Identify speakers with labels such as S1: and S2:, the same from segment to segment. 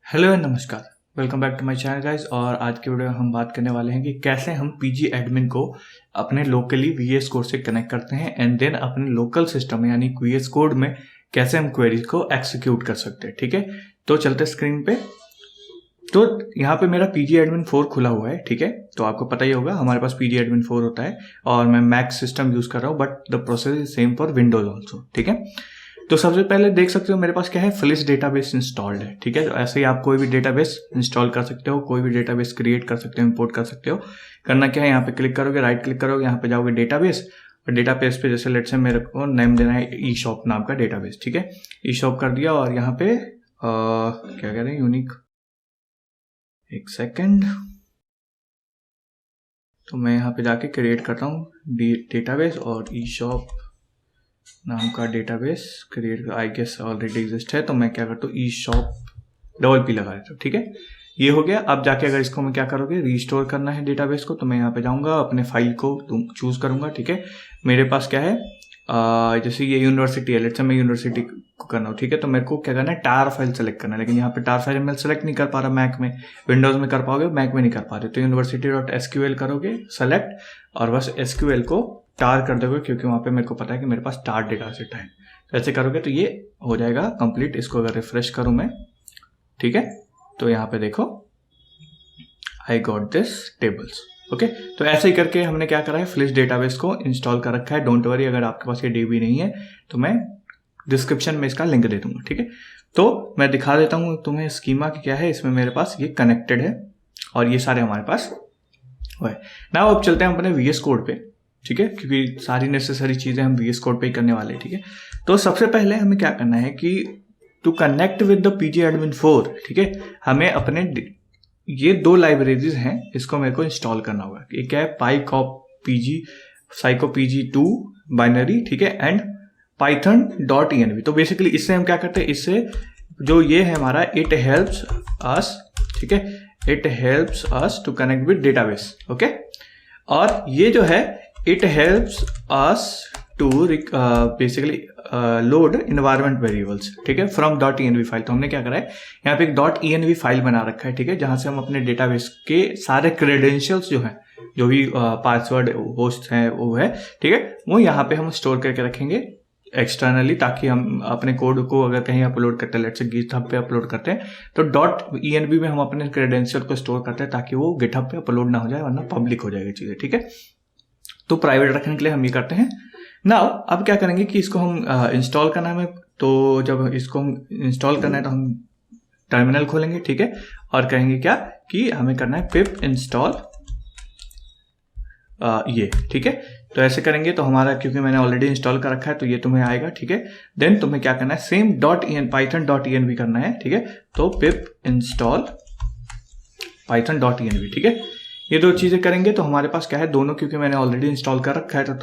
S1: Hello and नमस्कार, welcome back to my channel guys. और आज की वीडियो में हम बात करने वाले हैं कि कैसे हम पीजी एडमिन को अपने लोकली वीएस कोड से कनेक्ट करते हैं एंड देन अपने लोकल सिस्टम में यानी वीएस कोड में कैसे हम क्वेरीज को एक्सिक्यूट कर सकते हैं। ठीक है, तो चलते स्क्रीन पे। तो यहाँ पे मेरा पीजी एडमिन 4 खुला हुआ है। ठीक है, तो आपको पता ही होगा हमारे पास पीजी एडमिन 4 होता है और मैं मैक सिस्टम यूज कर रहा हूँ, but the process is same for Windows also. ठीक है, तो सबसे पहले देख सकते हो मेरे पास क्या है, फ्लिस डेटाबेस इंस्टॉल्ड है। ठीक है, तो ऐसे ही आप कोई भी डेटाबेस इंस्टॉल कर सकते हो, कोई भी डेटाबेस क्रिएट कर सकते हो, इंपोर्ट कर सकते हो। करना क्या है, यहाँ पे क्लिक करोगे, राइट क्लिक करोगे, यहाँ पे जाओगे डेटाबेस, और डेटाबेस पे जैसे लेट से मेरे को नेम देना है ई शॉप नाम का डेटाबेस। ठीक है, ई शॉप कर दिया और यहाँ पे क्या कह रहे हैं, यूनिक, एक सेकेंड, तो मैं यहाँ पे जाके क्रिएट करता हूँ डेटाबेस और ई शॉप नाम का database create I guess already exist है, तो मैं क्या करता हूँ ई शॉप डबल पी लगा देता हूँ। ठीक है, ये हो गया। अब जाके अगर इसको मैं क्या करोगे, रिस्टोर करना है डेटाबेस को, तो मैं यहाँ पे जाऊँगा, अपने फाइल को चूज करूँगा। ठीक है, मेरे पास क्या है, जैसे ये यूनिवर्सिटी है, लेट्स से मैं यूनिवर्सिटी को करना हूँ। ठीक है, तो मेरे को क्या करना है, टार फाइल सेलेक्ट करना है, लेकिन यहाँ पे टार फाइल मैं सेलेक्ट नहीं कर पा रहा मैक में। विंडोज में कर पाओगे, मैक में नहीं कर पा रहे, तो university.sql करोगे सेलेक्ट, और बस एसक्यूएल को टार कर दोगे, क्योंकि वहाँ पे मेरे को पता है कि मेरे पास टार डेटा सेट है। तो ऐसे करोगे तो ये हो जाएगा कंप्लीट। इसको अगर रिफ्रेश करूँ मैं, ठीक है, तो यहाँ पे देखो I got this tables. Okay, तो ऐसे ही करके हमने क्या करा है, फ्लिस डेटाबेस को इंस्टॉल कर रखा है। डोंट वरी, अगर आपके पास ये डीबी नहीं है तो मैं डिस्क्रिप्शन में इसका लिंक दे दूंगा। ठीक है, तो मैं दिखा देता हूँ तुम्हें स्कीमा क्या है। इसमें मेरे पास ये कनेक्टेड है और ये सारे हमारे पास है ना। अब चलते हैं अपने वीएस कोड पे। ठीक है, क्योंकि सारी नेसेसरी चीजें हम वीएस कोड पे ही करने वाले हैं। ठीक है, तो सबसे पहले हमें क्या करना है कि to connect with the PG admin 4, ठीक है, हमें अपने ये 2 लाइब्रेरीज हैं, इसको मेरे को इंस्टॉल करना होगा। एक है PyCop-PG, PsychoPG2 बाइनरी, ठीक है, एंड python.env। तो बेसिकली इससे हम क्या करते हैं, इससे जो ये है हमारा, इट हेल्प्स अस, ठीक है, it helps us to connect with database. Okay, और ये जो है it helps us to basically load environment variables, ठीक है, फ्रॉम .env फाइल। तो हमने क्या करा है, यहाँ पे एक .env फाइल बना रखा है। ठीक है, जहां से हम अपने डेटाबेस के सारे क्रेडेंशियल्स जो हैं, जो भी पासवर्ड होस्ट हैं वो है, ठीक है, वो यहाँ पे हम स्टोर करके रखेंगे एक्सटर्नली, ताकि हम अपने कोड को अगर कहीं अपलोड करते हैं, लेट्स से गिटहब पे अपलोड करते हैं, तो .env में हम अपने क्रेडेंशियल को स्टोर करते हैं, ताकि वो गिटहब पे अपलोड ना हो जाए, वरना पब्लिक हो जाएगी चीजें। ठीक है, तो प्राइवेट रखने के लिए हम ये करते हैं। नाउ अब क्या करेंगे कि इसको हम इंस्टॉल करना है हमें। तो जब इसको हम इंस्टॉल करना है तो हम टर्मिनल खोलेंगे। ठीक है, और कहेंगे क्या कि हमें करना है पिप इंस्टॉल ये। ठीक है, तो ऐसे करेंगे तो हमारा, क्योंकि मैंने ऑलरेडी इंस्टॉल कर रखा है, तो ये तुम्हें आएगा। ठीक है, देन तुम्हें क्या करना है, सेम python.env करना है। ठीक है, तो पिप इंस्टॉल python.env। ठीक है, ये 2 चीजें करेंगे तो हमारे पास क्या है, दोनों, क्योंकि मैंने ऑलरेडी इंस्टॉल कर रखा है, तो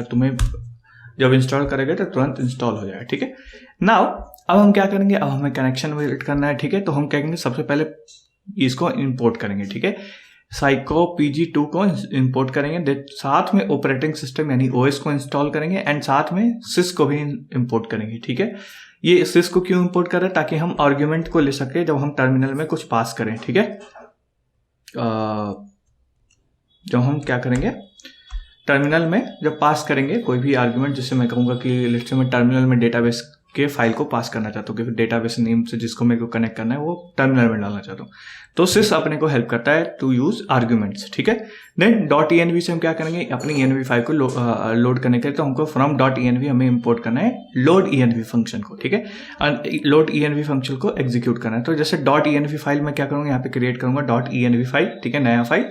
S1: तुम्हें जब इंस्टॉल करेंगे तो तुरंत इंस्टॉल हो जाएगा। ठीक है, नाउ अब हम क्या करेंगे, अब हमें कनेक्शन बिल्ड करना है। ठीक है, तो हम क्या करेंगे, सबसे पहले इसको इंपोर्ट करेंगे। ठीक है, PsychoPG2 को इंपोर्ट करेंगे, साथ में ऑपरेटिंग सिस्टम यानी ओएस को इंस्टॉल करेंगे, एंड साथ में सिस को भी इंपोर्ट करेंगे। ठीक है, ये सिस को क्यों इंपोर्ट कर रहे हैं, ताकि हम आर्ग्यूमेंट को ले सके जब हम टर्मिनल में कुछ पास करें। ठीक है, जब हम क्या करेंगे, टर्मिनल में जब पास करेंगे कोई भी आर्गुमेंट, जिससे मैं कहूँगा कि लेट्स से मैं टर्मिनल में डेटाबेस के फाइल को पास करना चाहता हूँ, कि डेटाबेस नेम से जिसको मेरे को कनेक्ट करना है वो टर्मिनल में डालना चाहता हूँ, तो सिस अपने को हेल्प करता है टू यूज आर्ग्यूमेंट्स। ठीक है, देन .env से हम क्या करेंगे, अपनी env फाइल को लोड करने के लिए, तो हमको फ्रॉम .env हमें इंपोर्ट करना है लोड env फंक्शन को। ठीक है, लोड env फंक्शन को एग्जीक्यूट करना है। तो जैसे .env फाइल मैं क्या करूँगा, यहाँ पे क्रिएट करूंगा .env फाइल। ठीक है, नया फाइल,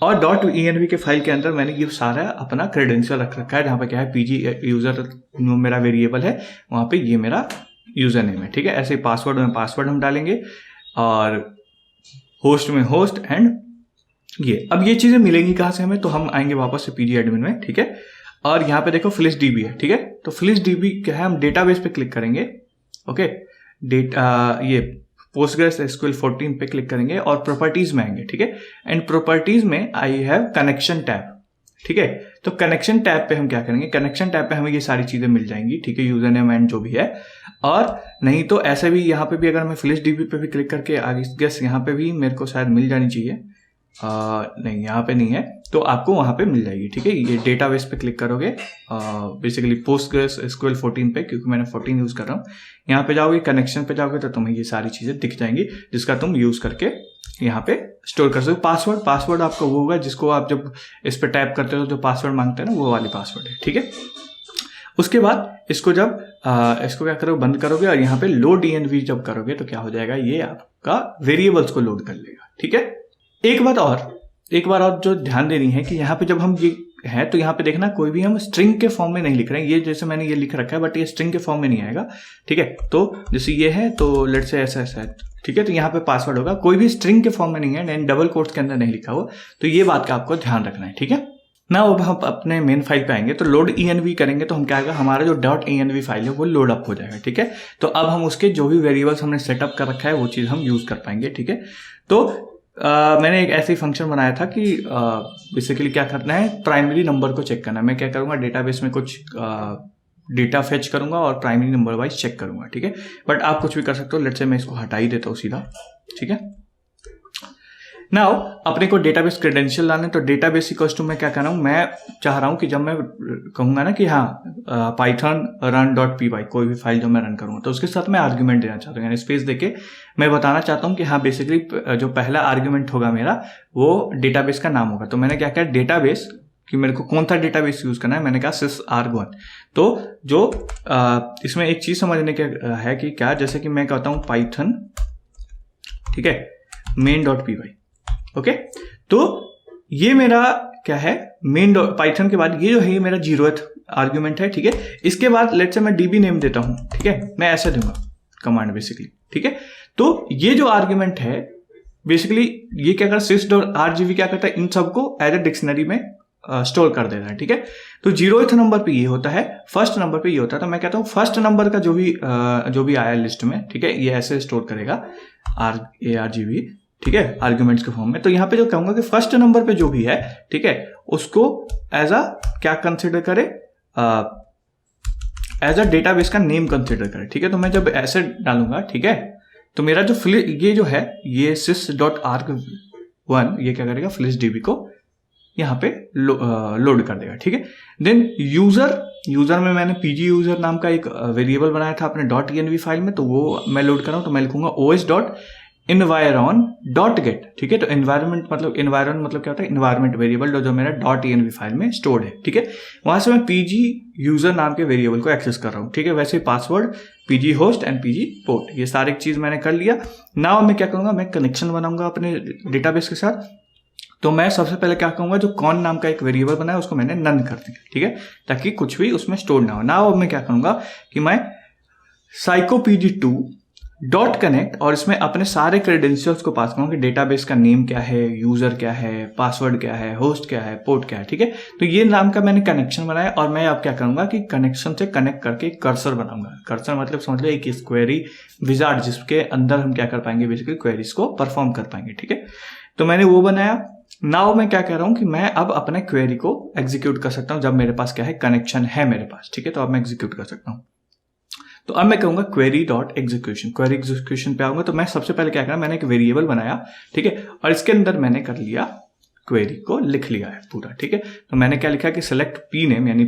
S1: और .env के फाइल के अंदर मैंने ये सारा अपना क्रेडेंशियल रख रखा है, जहाँ पे क्या है, पीजी यूजर मेरा वेरिएबल है, वहाँ पे ये मेरा यूजर नेम है। ठीक है, ऐसे पासवर्ड में पासवर्ड हम डालेंगे, और होस्ट में होस्ट, एंड ये। अब ये चीजें मिलेंगी कहाँ से हमें, तो हम आएंगे वापस से पीजी एडमिन में। ठीक है, और यहाँ पे देखो फ्लिस डीबी है। ठीक है, तो फ्लिस डीबी क्या है, हम डेटाबेस पे क्लिक करेंगे। ओके, ये PostgreSQL 14 पे क्लिक करेंगे और प्रॉपर्टीज में आएंगे। ठीक है, एंड प्रॉपर्टीज में आई हैव कनेक्शन टैब। ठीक है। तो कनेक्शन टैब पे हम क्या करेंगे, कनेक्शन टैब पे हमें ये सारी चीजें मिल जाएंगी, ठीक है, यूजर नेम एंड जो भी है। और नहीं तो ऐसे भी यहाँ पे भी अगर मैं फ्लैश डीबी पे भी क्लिक करके आगे गेस यहाँ पे भी मेरे को शायद मिल जानी चाहिए, नहीं यहाँ पे नहीं है, तो आपको वहां पे मिल जाएगी, ठीक है। ये डेटाबेस पे क्लिक करोगे बेसिकली PostgreSQL 14 पे, क्योंकि मैंने 14 यूज कर रहा हूँ। यहाँ पे जाओगे, कनेक्शन पे जाओगे तो तुम्हें ये सारी चीजें दिख जाएंगी जिसका तुम यूज करके यहाँ पे स्टोर कर सकते हो। पासवर्ड आपका वो होगा जिसको आप जब इस पे टाइप करते हो जो पासवर्ड मांगते हैं ना, वो वाली पासवर्ड है, ठीक है। उसके बाद इसको जब इसको क्या करोगे, बंद करोगे और यहाँ पे लोड env जब करोगे तो क्या हो जाएगा, ये आपका वेरिएबल्स को लोड कर लेगा, ठीक है। एक बात और जो ध्यान देनी है कि यहाँ पे जब हम ये है तो यहाँ पे देखना कोई भी हम स्ट्रिंग के फॉर्म में नहीं लिख रहे हैं। ये जैसे मैंने ये लिख रखा है बट ये स्ट्रिंग के फॉर्म में नहीं आएगा, ठीक है। तो जैसे ये है तो लेट से ऐसा है, ठीक है। तो यहाँ पे पासवर्ड होगा, कोई भी स्ट्रिंग के फॉर्म में नहीं है, डबल कोट्स के अंदर नहीं लिखा हुआ। तो ये बात का आपको ध्यान रखना है, ठीक है ना। अब हम अपने मेन फाइल पे आएंगे तो लोड env करेंगे तो हम क्या आएगा, हमारा जो .env फाइल है वो लोड अप हो जाएगा, ठीक है। तो अब हम उसके जो भी वेरिएबल्स हमने सेटअप कर रखा है वो चीज हम यूज कर पाएंगे, ठीक है। तो मैंने एक ऐसी फंक्शन बनाया था कि बेसिकली क्या करना है, प्राइमरी नंबर को चेक करना है। मैं क्या करूंगा, डेटाबेस में कुछ डेटा फेच करूंगा और प्राइमरी नंबर वाइज चेक करूंगा, ठीक है। बट आप कुछ भी कर सकते हो, लेट्स से मैं इसको हटा ही देता हूँ सीधा, ठीक है। नाउ अपने को डेटाबेस क्रेडेंशियल लाने, तो डेटाबेस इक्वल्स टू मैं क्या कर रहा हूँ, मैं चाह रहा हूँ कि जब मैं कहूंगा ना कि हाँ पाइथन run.py कोई भी फाइल जो मैं रन करूंगा तो उसके साथ मैं आर्ग्यूमेंट देना चाहता हूँ, यानी स्पेस देके मैं बताना चाहता हूँ कि हाँ बेसिकली जो पहला आर्ग्यूमेंट होगा मेरा वो डेटाबेस का नाम होगा। तो मैंने क्या किया, डेटाबेस कि मेरे को कौन सा डेटाबेस यूज करना है, मैंने कहा sysarg1। तो जो इसमें एक चीज समझने के है कि क्या, जैसे कि मैं कहता हूँ पाइथन, ठीक है, main.py, ओके। तो ये मेरा क्या है, मेन पाइथन के बाद ये जो है ये मेरा 0th आर्ग्यूमेंट है, ठीक है। इसके बाद लेट्स से मैं db नेम देता हूं, ठीक है, मैं ऐसे दूंगा कमांड बेसिकली, ठीक है। तो ये जो आर्ग्यूमेंट है बेसिकली ये क्या करता है, sys.rgv क्या करता है, इन सबको एज ए डिक्शनरी में स्टोर कर देता है, ठीक है। तो 0th नंबर पे ये होता है, फर्स्ट नंबर पे ये होता है। तो मैं कहता हूँ फर्स्ट नंबर का जो भी आया लिस्ट में, ठीक है, ये ऐसे स्टोर करेगा argv, ठीक है, आर्ग्यूमेंट्स के फॉर्म में। तो यहाँ पे जो कहूंगा कि फर्स्ट नंबर पे जो भी है, ठीक है, उसको एज अ क्या कंसिडर करे, एज अ डेटाबेस का नेम कंसिडर करे, ठीक है। तो मैं जब ऐसे डालूंगा, ठीक है, तो मेरा जो ये जो है ये sys.arg1 ये क्या करेगा, फ्लैश डीबी को यहाँ पे लोड कर देगा, ठीक है। देन यूजर में मैंने pg यूजर नाम का एक वेरिएबल बनाया था अपने .env फाइल में, तो वो मैं लोड कर रहा हूँ। तो मैं लिखूंगा os.environ.get, ठीक है। तो एनवायरमेंट मतलब क्या होता है, एनवायरमेंट वेरिएबल जो मेरा .env फाइल में स्टोर्ड है, ठीक है। वहां से मैं pg यूजर नाम के वेरिएबल को एक्सेस कर रहा हूँ, ठीक है। वैसे password, pg host and pg port, ये सारी चीज मैंने कर लिया। नाउ मैं क्या करूंगा, मैं कनेक्शन बनाऊंगा अपने डेटाबेस के साथ। तो मैं सबसे पहले क्या कहूंगा, जो कॉन नाम का एक वेरिएबल बनाया उसको मैंने नन कर दिया, ठीक है, ताकि कुछ भी उसमें स्टोर ना हो। नाउ अब मैं क्या करूंगा कि मैं psychopg2 डॉट कनेक्ट और इसमें अपने सारे क्रेडेंशियल्स को पास करूंगा कि डेटाबेस का नेम क्या है, यूजर क्या है, पासवर्ड क्या है, होस्ट क्या है, पोर्ट क्या है, ठीक है। तो ये नाम का मैंने कनेक्शन बनाया और मैं अब क्या करूंगा कि कनेक्शन से कनेक्ट करके एक कर्सर बनाऊंगा। कर्सर मतलब समझ लो एक क्वेरी विजार्ड जिसके अंदर हम क्या कर पाएंगे, बेसिकली क्वेरीज को परफॉर्म कर पाएंगे, ठीक है। तो मैंने वो बनाया। नाउ मैं क्या कह रहा हूं कि मैं अब अपने क्वेरी को एग्जीक्यूट कर सकता हूं जब मेरे पास क्या है, कनेक्शन है मेरे पास, ठीक है। तो अब मैं एग्जीक्यूट कर सकता हूं। तो अब मैं कहूंगा query dot execution, query execution पे आऊंगा। तो मैं सबसे पहले क्या करा, मैंने एक वेरिएबल बनाया, ठीक है, और इसके अंदर मैंने कर लिया क्वेरी को लिख लिया है पूरा, ठीक है। तो मैंने क्या लिखा कि सेलेक्ट पी नेम, यानी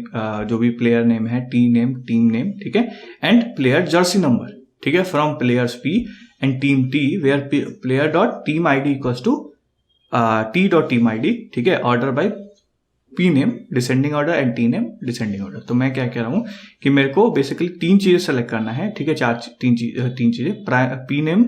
S1: जो भी प्लेयर नेम है, टी नेम, टीम नेम, ठीक है, एंड प्लेयर जर्सी नंबर, ठीक है, from players P and team T where player dot team ID equals to T dot team ID, ठीक है, order by P name descending order and T name descending order. तो मैं क्या कह रहा हूं कि मेरे को बेसिकली तीन चीजें सेलेक्ट करना है, ठीक है, तीन चीजें, P name,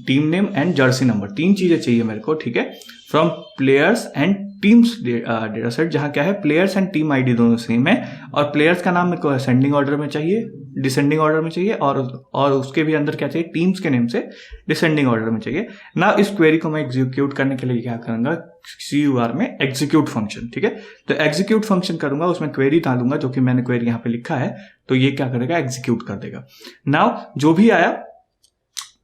S1: team name and Jersey number, तीन चीजें चाहिए मेरे को, ठीक है, from players and teams data set, जहां क्या है प्लेयर्स एंड टीम आईडी दोनों सेम है, और प्लेयर्स का नाम मेरे को असेंडिंग ऑर्डर में चाहिए, डिसेंडिंग ऑर्डर में चाहिए, और उसके भी अंदर क्या चाहिए, टीम्स के नेम से डिसेंडिंग ऑर्डर में चाहिए ना। इस क्वेरी को मैं एग्जीक्यूट करने के लिए क्या करूंगा, CUR में एग्जीक्यूट फंक्शन, ठीक है। तो एग्जीक्यूट फंक्शन करूंगा, उसमें क्वेरी डालूंगा जो कि मैंने क्वेरी यहाँ पे लिखा है, तो ये क्या करेगा, एग्जीक्यूट कर देगा। नाउ जो भी आया,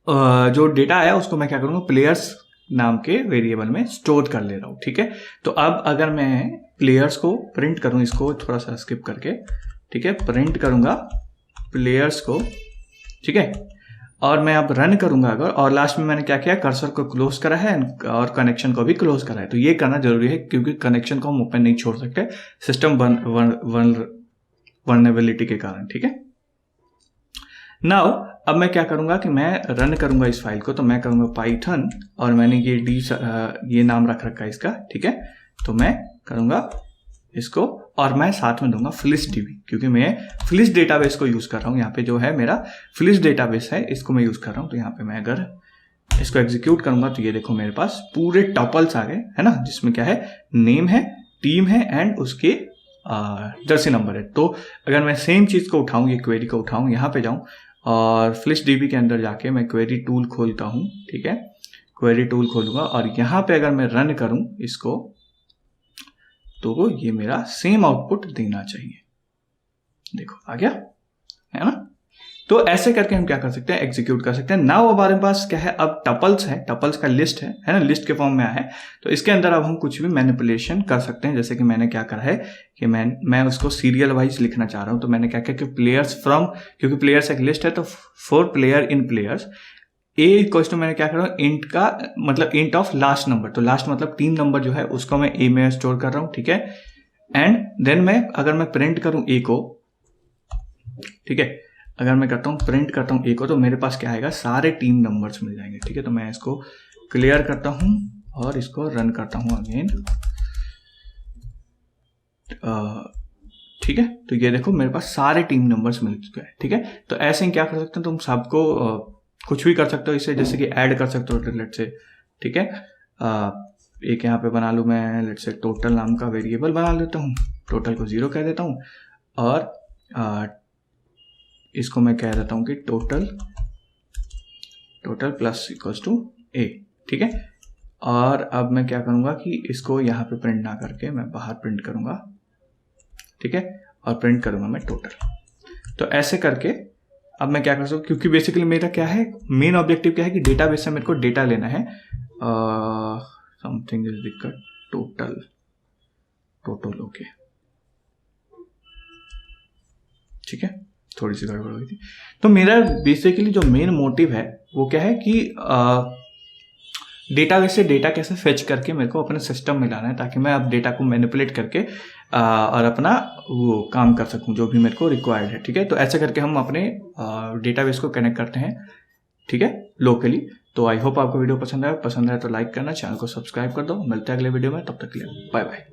S1: जो डेटा आया उसको मैं क्या करूंगा, प्लेयर्स नाम के वेरिएबल में स्टोर कर ले रहा हूँ, ठीक है। तो अब अगर मैं प्लेयर्स को प्रिंट करूँ, इसको थोड़ा सा स्किप करके, ठीक है, प्रिंट करूँगा प्लेयर्स को, ठीक है, और मैं अब रन करूंगा अगर, और लास्ट में मैंने क्या किया, कर्सर को क्लोज करा है और कनेक्शन को भी क्लोज करा है। तो ये करना जरूरी है क्योंकि कनेक्शन को हम ओपन नहीं छोड़ सकते सिस्टम वल्नरेबिलिटी के कारण, ठीक है। नाउ अब मैं क्या करूंगा कि मैं रन करूंगा इस फाइल को, तो मैं करूंगा पाइथन, और मैंने ये नाम रख रखा है इसका, ठीक है। तो मैं करूंगा इसको, और मैं साथ में दूंगा FlishDB, क्योंकि मैं फ्लिश डेटाबेस को यूज कर रहा हूं। यहाँ पे जो है मेरा फ्लिश डेटाबेस है, इसको मैं यूज कर रहा हूं। तो यहाँ पे मैं अगर इसको एग्जीक्यूट करूंगा तो ये देखो मेरे पास पूरे टपल्स आ गए, है ना, जिसमें क्या है, नेम है, टीम है एंड उसके जर्सी नंबर है। तो अगर मैं सेम चीज को उठाऊं, ये क्वेरी को उठाऊं, यहाँ पे जाऊं और FlishDB के अंदर जाके मैं क्वेरी टूल खोलता हूं, ठीक है, क्वेरी टूल खोलूंगा, और यहाँ पे अगर मैं रन करूं इसको, तो ये मेरा सेम आउटपुट देना चाहिए। देखो आ गया, है ना। तो ऐसे करके हम क्या कर सकते हैं, एग्जीक्यूट कर सकते हैं। नाउ हमारे पास क्या है, अब टपल्स है, टपल्स का लिस्ट है ना, लिस्ट के फॉर्म में आया है। तो इसके अंदर अब हम कुछ भी मैनिपुलेशन कर सकते हैं। जैसे कि मैंने क्या करा है कि मैं उसको सीरियल वाइज लिखना चाह रहा हूं। तो मैंने क्या किया कि प्लेयर्स फ्रॉम, क्योंकि प्लेयर्स एक लिस्ट है, तो for player in players a equals to, मैंने क्या करा, इंट का मतलब इंट ऑफ लास्ट नंबर। तो लास्ट मतलब 3 नंबर जो है उसको मैं ए में स्टोर कर रहा हूं, ठीक है। एंड देन मैं अगर मैं प्रिंट करूं ए को, ठीक है, अगर मैं करता हूं प्रिंट करता हूं ए को, तो मेरे पास क्या आएगा, सारे टीम नंबर्स मिल जाएंगे, ठीक है। तो मैं इसको क्लियर करता हूं और इसको रन करता हूं अगेन, ठीक है। तो ये देखो मेरे पास सारे टीम नंबर्स मिल चुके हैं, ठीक है। तो ऐसे ही क्या कर सकते हैं, तुम सबको कुछ भी कर सकते हो इससे, जैसे कि ऐड कर सकते हो लेट से, ठीक है। एक यहाँ पे बना लूँ मैं, लेट से टोटल नाम का वेरिएबल बना लेता हूँ, टोटल को 0 कह देता हूँ, और इसको मैं कह देता हूँ कि टोटल प्लस इक्वल्स टू ए, ठीक है। और अब मैं क्या करूँगा कि इसको यहाँ पे प्रिंट ना करके मैं बाहर प्रिंट करूँगा, ठीक है, और प्रिंट करूँगा मैं टोटल। तो ऐसे करके अब मैं क्या कर सकता हूँ, क्योंकि बेसिकली मेरा क्या है, मेन ऑब्जेक्टिव क्या है कि डेटाबेस से मेरे को डेटा लेना है। समथिंग इज दिक्कत, टोटल ओके, ठीक है, थोड़ी सी गड़बड़ हुई थी। तो मेरा बेसिकली जो मेन मोटिव है वो क्या है कि डेटाबेस से डेटा कैसे फेच करके मेरे को अपने सिस्टम में लाना है, ताकि मैं अब डेटा को मैनिपुलेट करके और अपना वो काम कर सकूं जो भी मेरे को रिक्वायर्ड है, ठीक है। तो ऐसे करके हम अपने डेटाबेस को कनेक्ट करते हैं, ठीक है, लोकली। तो आई होप आपको वीडियो पसंद आया तो लाइक करना, चैनल को सब्सक्राइब कर दो। मिलते हैं अगले वीडियो में, तब तक के लिए बाय बाय।